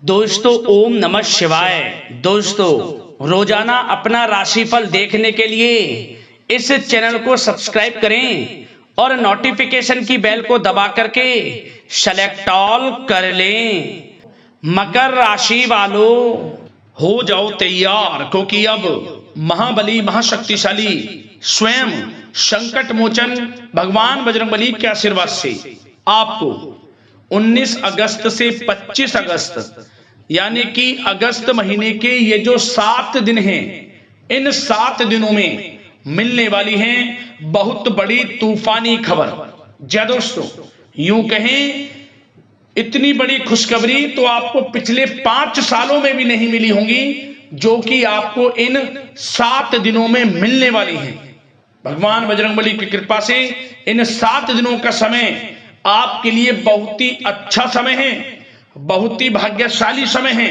दोस्तों ओम नमः शिवाय। दोस्तों रोजाना अपना राशिफल देखने के लिए इस चैनल को सब्सक्राइब करें और नोटिफिकेशन की बेल को दबा करके सेलेक्ट ऑल कर लें। मकर राशि वालों हो जाओ तैयार, क्योंकि अब महाबली महाशक्तिशाली स्वयं संकट मोचन भगवान बजरंगबली के आशीर्वाद से आपको 19 अगस्त से 25 अगस्त यानी कि अगस्त महीने के ये जो 7 दिन हैं, इन 7 दिनों में मिलने वाली हैं बहुत बड़ी तूफानी खबर। जय दोस्तों, यूं कहें इतनी बड़ी खुशखबरी तो आपको पिछले 5 सालों में भी नहीं मिली होंगी, जो कि आपको इन 7 दिनों में मिलने वाली है। भगवान बजरंगबली की कृपा से इन 7 दिनों का समय आपके लिए बहुत ही अच्छा समय है, बहुत ही भाग्यशाली समय है।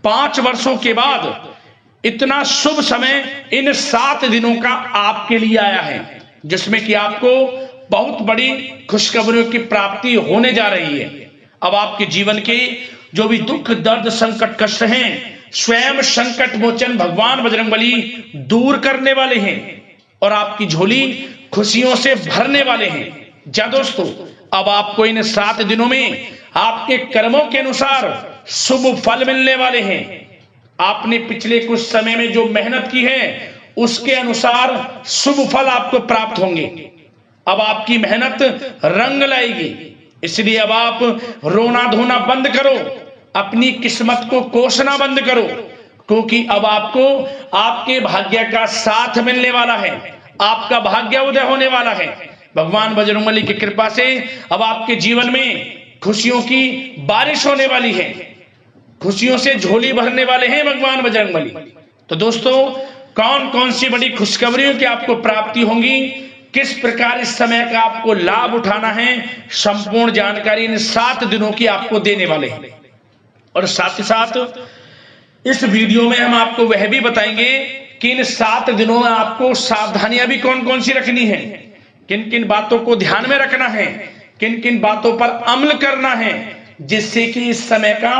5 वर्षों के बाद इतना शुभ समय इन 7 दिनों का आपके लिए आया है, जिसमें कि आपको बहुत बड़ी खुशखबरियों की प्राप्ति होने जा रही है। अब आपके जीवन के जो भी दुख दर्द संकट कष्ट हैं, स्वयं संकट मोचन भगवान बजरंगबली दूर करने वाले हैं और आपकी झोली खुशियों से भरने वाले हैं। जा दोस्तों, अब आपको इन 7 दिनों में आपके कर्मों के अनुसार शुभ फल मिलने वाले हैं। आपने पिछले कुछ समय में जो मेहनत की है उसके अनुसार शुभ फल आपको प्राप्त होंगे। अब आपकी मेहनत रंग लाएगी, इसलिए अब आप रोना धोना बंद करो, अपनी किस्मत को कोसना बंद करो, क्योंकि अब आपको आपके भाग्य का साथ मिलने वाला है, आपका भाग्य उदय होने वाला है। भगवान बजरंगबली की कृपा से अब आपके जीवन में खुशियों की बारिश होने वाली है, खुशियों से झोली भरने वाले हैं भगवान बजरंगबली। तो दोस्तों, कौन कौन सी बड़ी खुशखबरियों की आपको प्राप्ति होंगी, किस प्रकार इस समय का आपको लाभ उठाना है, संपूर्ण जानकारी इन 7 दिनों की आपको देने वाले हैं। और साथ ही साथ इस वीडियो में हम आपको वह भी बताएंगे कि इन 7 दिनों में आपको सावधानियां भी कौन कौन सी रखनी है, किन किन बातों को ध्यान में रखना है, किन किन बातों पर अमल करना है, जिससे कि इस समय का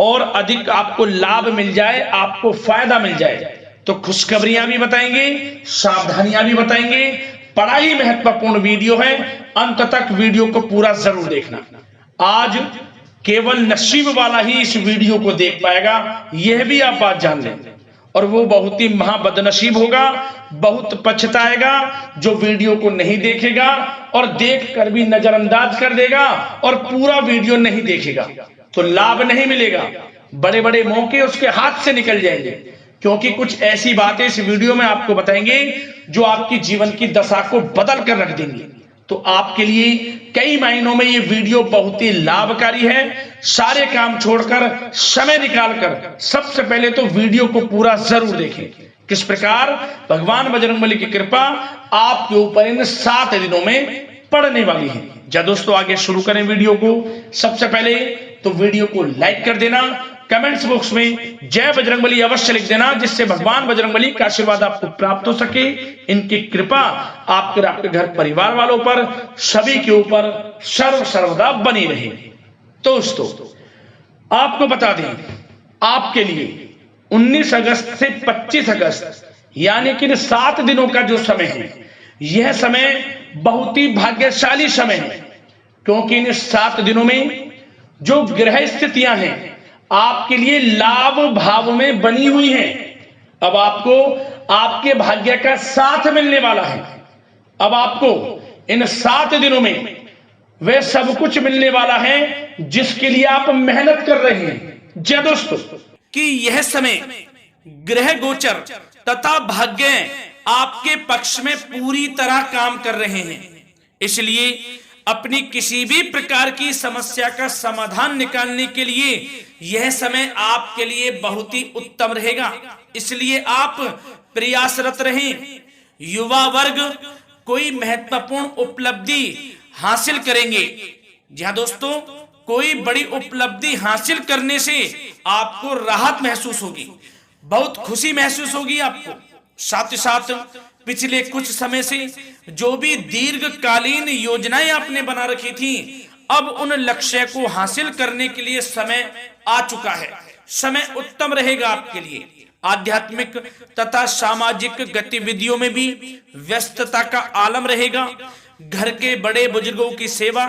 और अधिक आपको लाभ मिल जाए, आपको फायदा मिल जाए। तो खुशखबरियां भी बताएंगे, सावधानियां भी बताएंगे। बड़ा ही महत्वपूर्ण वीडियो है, अंत तक वीडियो को पूरा जरूर देखना। आज केवल नसीब वाला ही इस वीडियो को देख पाएगा, यह भी आप बात जान लें, और वो बहुत ही महाबदनसीब होगा, बहुत पछताएगा जो वीडियो को नहीं देखेगा और देखकर भी नजरअंदाज कर देगा और पूरा वीडियो नहीं देखेगा, तो लाभ नहीं मिलेगा। बड़े बड़े मौके उसके हाथ से निकल जाएंगे, क्योंकि कुछ ऐसी बातें इस वीडियो में आपको बताएंगे जो आपकी जीवन की दशा को बदल कर रख देंगे। तो आपके लिए कई मायनों में ये वीडियो बहुत ही लाभकारी है। सारे काम छोड़कर समय निकालकर सबसे पहले तो वीडियो को पूरा जरूर देखें, किस प्रकार भगवान बजरंगबली की कृपा आपके ऊपर इन 7 दिनों में पड़ने वाली है। जा दोस्तों, आगे शुरू करें वीडियो को। सबसे पहले तो वीडियो को लाइक कर देना, कमेंट्स बॉक्स में जय बजरंगबली अवश्य लिख देना, जिससे भगवान बजरंगबली का आशीर्वाद आपको प्राप्त हो सके, इनकी कृपा आपके घर परिवार वालों पर सभी के ऊपर सर्वदा बनी रहे। दोस्तों, आपको बता दें, आपके लिए 19 अगस्त से 25 अगस्त यानी कि 7 दिनों का जो समय है, यह समय बहुत ही भाग्यशाली समय है, क्योंकि इन 7 दिनों में जो ग्रह स्थितियां हैं आपके लिए लाभ भाव में बनी हुई हैं। अब आपको आपके भाग्य का साथ मिलने वाला है। अब आपको इन 7 दिनों में वह सब कुछ मिलने वाला है जिसके लिए आप मेहनत कर रहे हैं। जय दोस्तों, कि यह समय ग्रह गोचर तथा भाग्य आपके पक्ष में पूरी तरह काम कर रहे हैं, इसलिए अपनी किसी भी प्रकार की समस्या का समाधान निकालने के लिए यह समय आपके लिए बहुत ही उत्तम रहेगा। इसलिए आप प्रयासरत रहें। युवा वर्ग कोई महत्वपूर्ण उपलब्धि हासिल करेंगे। जहां दोस्तों, कोई बड़ी उपलब्धि हासिल करने से आपको राहत महसूस होगी, बहुत खुशी महसूस होगी आपको। साथ ही साथ पिछले कुछ समय से जो भी दीर्घकालीन योजनाएं आपने बना रखी थी, अब उन लक्ष्य को हासिल करने के लिए समय आ चुका है। समय उत्तम रहेगा आपके लिए। आध्यात्मिक तथा सामाजिक गतिविधियों में भी व्यस्तता का आलम रहेगा। घर के बड़े बुजुर्गों की सेवा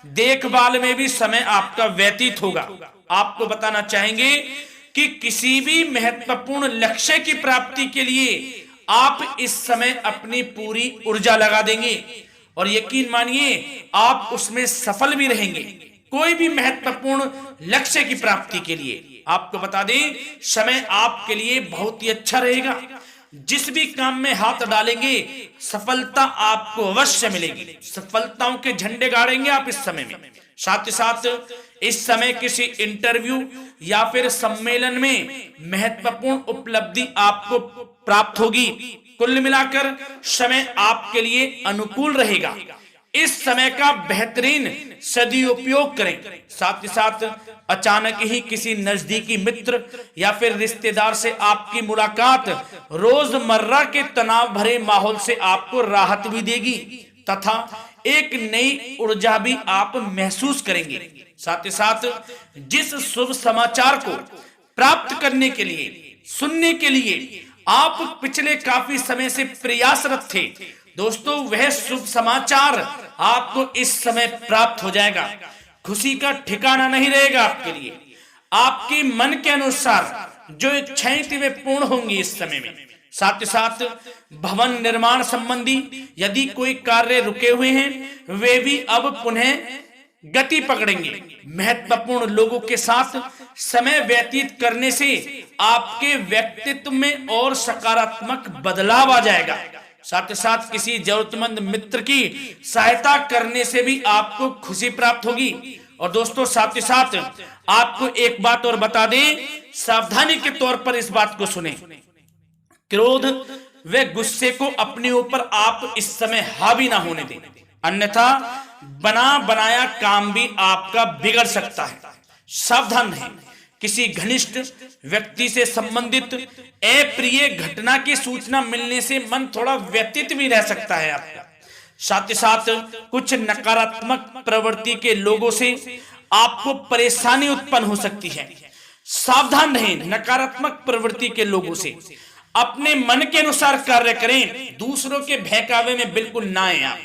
देखभाल में भी समय आपका व्यतीत होगा। आपको बताना चाहेंगे कि किसी भी महत्वपूर्ण लक्ष्य की प्राप्ति के लिए आप इस समय अपनी पूरी ऊर्जा लगा देंगे और यकीन मानिए आप उसमें सफल भी रहेंगे। कोई भी महत्वपूर्ण लक्ष्य की प्राप्ति के लिए आपको बता दें, समय आपके लिए बहुत ही अच्छा रहेगा। जिस भी काम में हाथ डालेंगे सफलता आपको अवश्य मिलेगी। सफलताओं के झंडे गाड़ेंगे आप इस समय में। साथ ही साथ इस समय किसी इंटरव्यू या फिर सम्मेलन में महत्वपूर्ण उपलब्धि आपको प्राप्त होगी। कुल मिलाकर समय आपके लिए अनुकूल रहेगा। इस समय का बेहतरीन सदुपयोग करें। साथ ही साथ अचानक ही किसी नजदीकी मित्र या फिर रिश्तेदार से आपकी मुलाकात रोजमर्रा के तनाव भरे माहौल से आपको राहत भी देगी तथा एक नई ऊर्जा भी आप महसूस करेंगे। साथ ही साथ जिस शुभ समाचार को प्राप्त करने के लिए, सुनने के लिए आप पिछले काफी समय से प्रयासरत थे दोस्तों, वह शुभ समाचार आपको इस समय प्राप्त हो जाएगा। खुशी का ठिकाना नहीं रहेगा आपके लिए। आपके मन के अनुसार जो इच्छाएं थी वे पूर्ण होंगी इस समय में। साथ ही साथ भवन निर्माण संबंधी यदि कोई कार्य रुके हुए हैं वे भी अब पुनः गति पकड़ेंगे। महत्वपूर्ण लोगों के साथ समय व्यतीत करने से आपके व्यक्तित्व में और सकारात्मक बदलाव आ जाएगा। साथ ही साथ किसी जरूरतमंद मित्र की सहायता करने से भी आपको खुशी प्राप्त होगी। और दोस्तों साथ ही साथ आपको एक बात और बता दें, सावधानी के तौर पर इस बात को सुने। क्रोध व गुस्से को अपने ऊपर आप इस समय हावी ना होने दें, अन्यथा बना बनाया काम भी आपका बिगड़ सकता है। सावधान रहें। किसी घनिष्ठ व्यक्ति से संबंधित अप्रिय घटना की सूचना मिलने से मन थोड़ा व्यतीत भी रह सकता है आपका। साथ ही साथ कुछ नकारात्मक प्रवृत्ति के लोगों से आपको परेशानी उत्पन्न हो सकती है। सावधान रहें नकारात्मक प्रवृत्ति के लोगों से। अपने मन के अनुसार कार्य करें, दूसरों के बहकावे में बिल्कुल ना आए आप।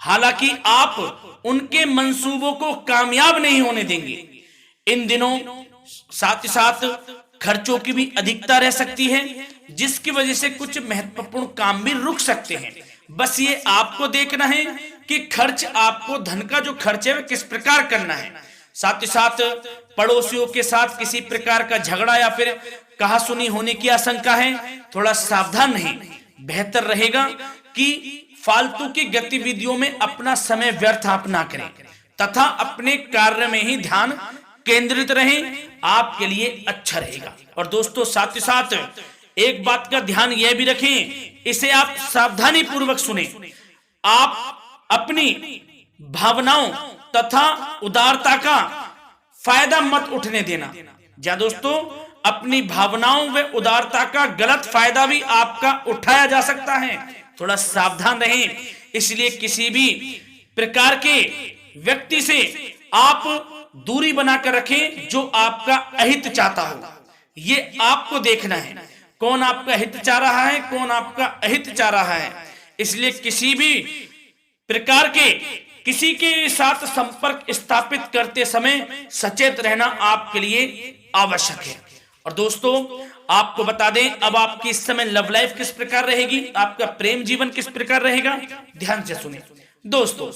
हालांकि आप उनके मंसूबों को कामयाब नहीं होने देंगे। इन दिनों साथ ही साथ खर्चों की भी अधिकता रह सकती है, जिसकी वजह से कुछ महत्वपूर्ण काम भी रुक सकते हैं। बस ये आपको देखना है कि खर्च, आपको धन का जो खर्च है वह किस प्रकार करना है। साथ ही साथ पड़ोसियों के साथ किसी प्रकार का झगड़ा या फिर कहासुनी होने की आशंका है, थोड़ा सावधान रहें। बेहतर रहेगा कि फालतू की गतिविधियों में अपना समय व्यर्थ आप ना करें तथा अपने कार्य में ही ध्यान केंद्रित रहें, आपके लिए अच्छा रहेगा। और दोस्तों साथ ही साथ एक बात का ध्यान यह भी रखें, इसे आप सावधानी पूर्वक सुने। आप अपनी भावनाओं तथा उदारता का फायदा मत उठने देना। या दोस्तों अपनी भावनाओं व उदारता का गलत फायदा भी आपका उठाया जा सकता है, थोड़ा सावधान रहें। इसलिए किसी भी प्रकार के व्यक्ति से आप दूरी बनाकर रखें जो आपका अहित चाहता हो। ये आपको देखना है, कौन आपका हित चाह रहा है, कौन आपका अहित चाह रहा है। इसलिए किसी भी प्रकार के किसी के साथ संपर्क स्थापित करते समय सचेत रहना आपके लिए आवश्यक है। और दोस्तों आपको बता दें, अब आपकी इस समय लव लाइफ किस प्रकार रहेगी, आपका प्रेम जीवन किस प्रकार रहेगा, ध्यान से सुनिए। दोस्तों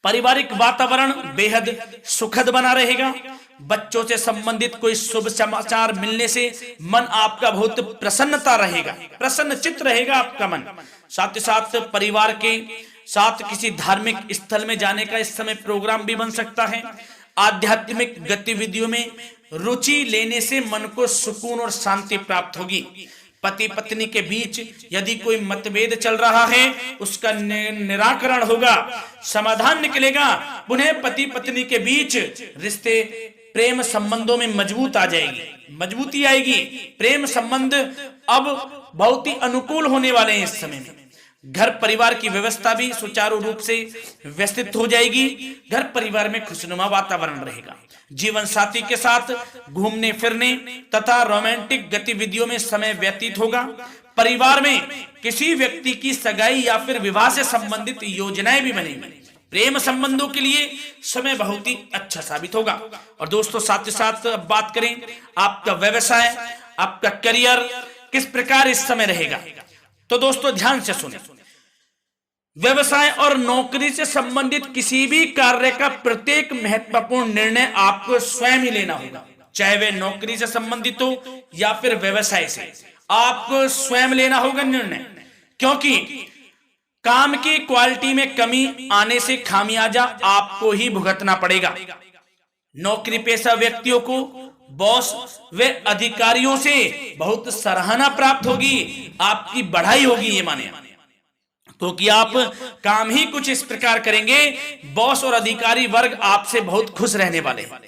पारिवारिक वातावरण बेहद सुखद बना रहेगा। बच्चों से संबंधित कोई शुभ समाचार मिलने से मन आपका बहुत प्रसन्नता रहेगा, प्रसन्न चित्त रहेगा आपका मन। साथ ही साथ परिवार के साथ किसी धार्मिक स्थल में जाने का इस समय प्रोग्राम भी बन सकता है। आध्यात्मिक गतिविधियों में रुचि लेने से मन को सुकून और शांति प्राप्त होगी। पति पत्नी के बीच यदि कोई मतभेद चल रहा है उसका निराकरण होगा, समाधान निकलेगा। पुनः पति पत्नी के बीच रिश्ते प्रेम संबंधों में मजबूत आ जाएगी, मजबूती आएगी। प्रेम संबंध अब बहुत ही अनुकूल होने वाले हैं इस समय में। घर परिवार की व्यवस्था भी सुचारू रूप से व्यवस्थित हो जाएगी। घर परिवार में खुशनुमा वातावरण रहेगा। जीवन साथी के साथ घूमने फिरने तथा रोमांटिक गतिविधियों में समय व्यतीत होगा। परिवार में किसी व्यक्ति की सगाई या फिर विवाह से संबंधित योजनाएं भी बनेंगी। प्रेम संबंधों के लिए समय बहुत ही अच्छा साबित होगा। और दोस्तों साथ ही साथ बात करें आपका व्यवसाय, आपका करियर किस प्रकार इस समय रहेगा, तो दोस्तों ध्यान से सुने। व्यवसाय और नौकरी से संबंधित किसी भी कार्य का प्रत्येक महत्वपूर्ण निर्णय आपको स्वयं ही लेना होगा, चाहे वह नौकरी से संबंधित हो या फिर व्यवसाय से, आपको स्वयं लेना होगा निर्णय। क्योंकि काम की क्वालिटी में कमी आने से खामियाजा आपको ही भुगतना पड़ेगा। नौकरी पेशा व्यक्तियों को बॉस व अधिकारियों से बहुत सराहना प्राप्त होगी, आपकी बढ़ाई होगी, ये माने, क्योंकि आप काम ही कुछ इस प्रकार करेंगे, बॉस और अधिकारी वर्ग आपसे बहुत खुश रहने वाले हैं।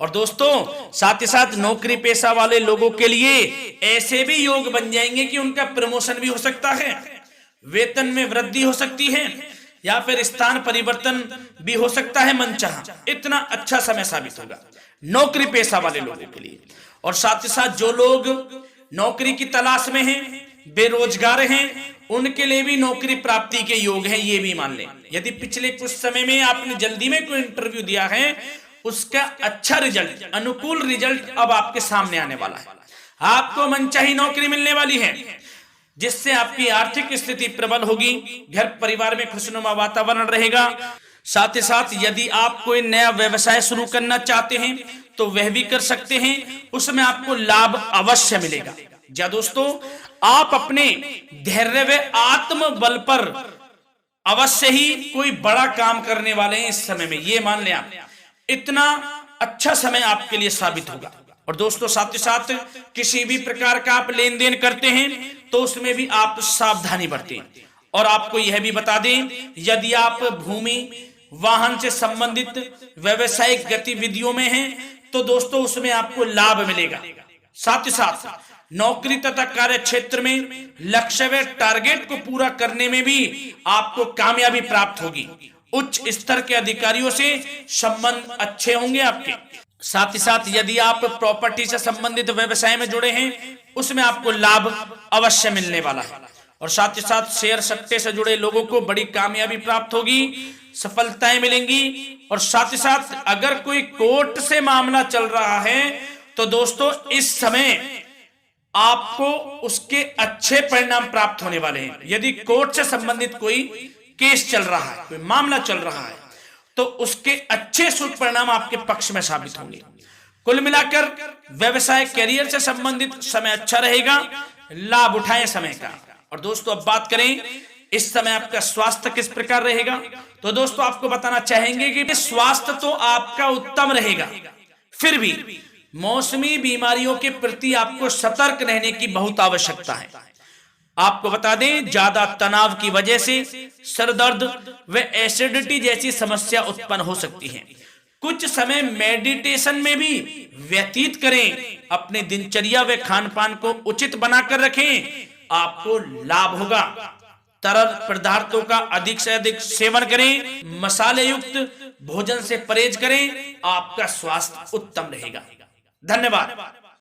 और दोस्तों साथ ही साथ नौकरी पेशा वाले लोगों के लिए ऐसे भी योग बन जाएंगे कि उनका प्रमोशन भी हो सकता है, वेतन में वृद्धि हो सकती है, या फिर स्थान परिवर्तन भी हो सकता है मनचाहा। इतना अच्छा समय साबित होगा नौकरी पेशा वाले लोगों के लिए। और साथ ही साथ जो लोग नौकरी की तलाश में हैं, बेरोजगार हैं, उनके लिए भी नौकरी प्राप्ति के योग हैं, ये भी मान लें। यदि पिछले कुछ समय में आपने जल्दी में कोई इंटरव्यू दिया है, उसका अच्छा रिजल्ट, अनुकूल रिजल्ट अब आपके सामने आने वाला है। आपको मनचाही नौकरी मिलने वाली है, जिससे आपकी आर्थिक स्थिति प्रबल होगी। घर परिवार में खुशनुमा वातावरण रहेगा। साथ ही साथ यदि आप कोई नया व्यवसाय शुरू करना चाहते हैं तो वह भी कर सकते हैं, उसमें आपको लाभ अवश्य मिलेगा। जा दोस्तों, आप अपने धैर्य व आत्मबल पर अवश्य ही कोई बड़ा काम करने वाले हैं इस समय में, ये मान लें आप। इतना अच्छा समय आपके लिए साबित होगा। और दोस्तों साथ ही साथ किसी भी प्रकार का आप लेन देन करते हैं तो उसमें भी आप सावधानी बरतें। और आपको यह भी बता दें, यदि आप भूमि वाहन से संबंधित व्यवसायिक गतिविधियों में हैं तो दोस्तों उसमें आपको लाभ मिलेगा। साथ ही साथ नौकरी तथा कार्य क्षेत्र में लक्ष्य व टारगेट को पूरा करने में भी आपको कामयाबी प्राप्त होगी। उच्च स्तर के अधिकारियों से संबंध अच्छे होंगे आपके। साथ ही साथ यदि आप प्रॉपर्टी से संबंधित व्यवसाय में जुड़े हैं, उसमें आपको लाभ अवश्य मिलने वाला है। और साथ ही साथ शेयर सट्टे से जुड़े लोगों को बड़ी कामयाबी प्राप्त होगी, सफलताएं मिलेंगी। और साथ ही साथ अगर कोई कोर्ट से मामला चल रहा है तो दोस्तों इस समय आपको उसके अच्छे परिणाम प्राप्त होने वाले हैं। यदि कोर्ट से संबंधित कोई केस चल रहा है, कोई मामला चल रहा है, तो उसके अच्छे शुभ परिणाम आपके पक्ष में साबित होंगे। कुल मिलाकर व्यवसाय करियर से संबंधित समय अच्छा रहेगा, लाभ उठाएं समय का। और दोस्तों अब बात करें इस समय आपका स्वास्थ्य किस प्रकार रहेगा, तो दोस्तों आपको बताना चाहेंगे कि स्वास्थ्य तो आपका उत्तम रहेगा, फिर भी मौसमी बीमारियों के प्रति आपको सतर्क रहने की बहुत आवश्यकता है। आपको बता दें, ज्यादा तनाव की वजह से सर दर्द व एसिडिटी जैसी समस्या उत्पन्न हो सकती है। कुछ समय मेडिटेशन में भी व्यतीत करें, अपने दिनचर्या व खान पान को उचित बनाकर रखें, आपको लाभ होगा। तरल पदार्थों का अधिक से अधिक सेवन करें, मसाले युक्त भोजन से परहेज करें, आपका स्वास्थ्य उत्तम रहेगा। धन्यवाद।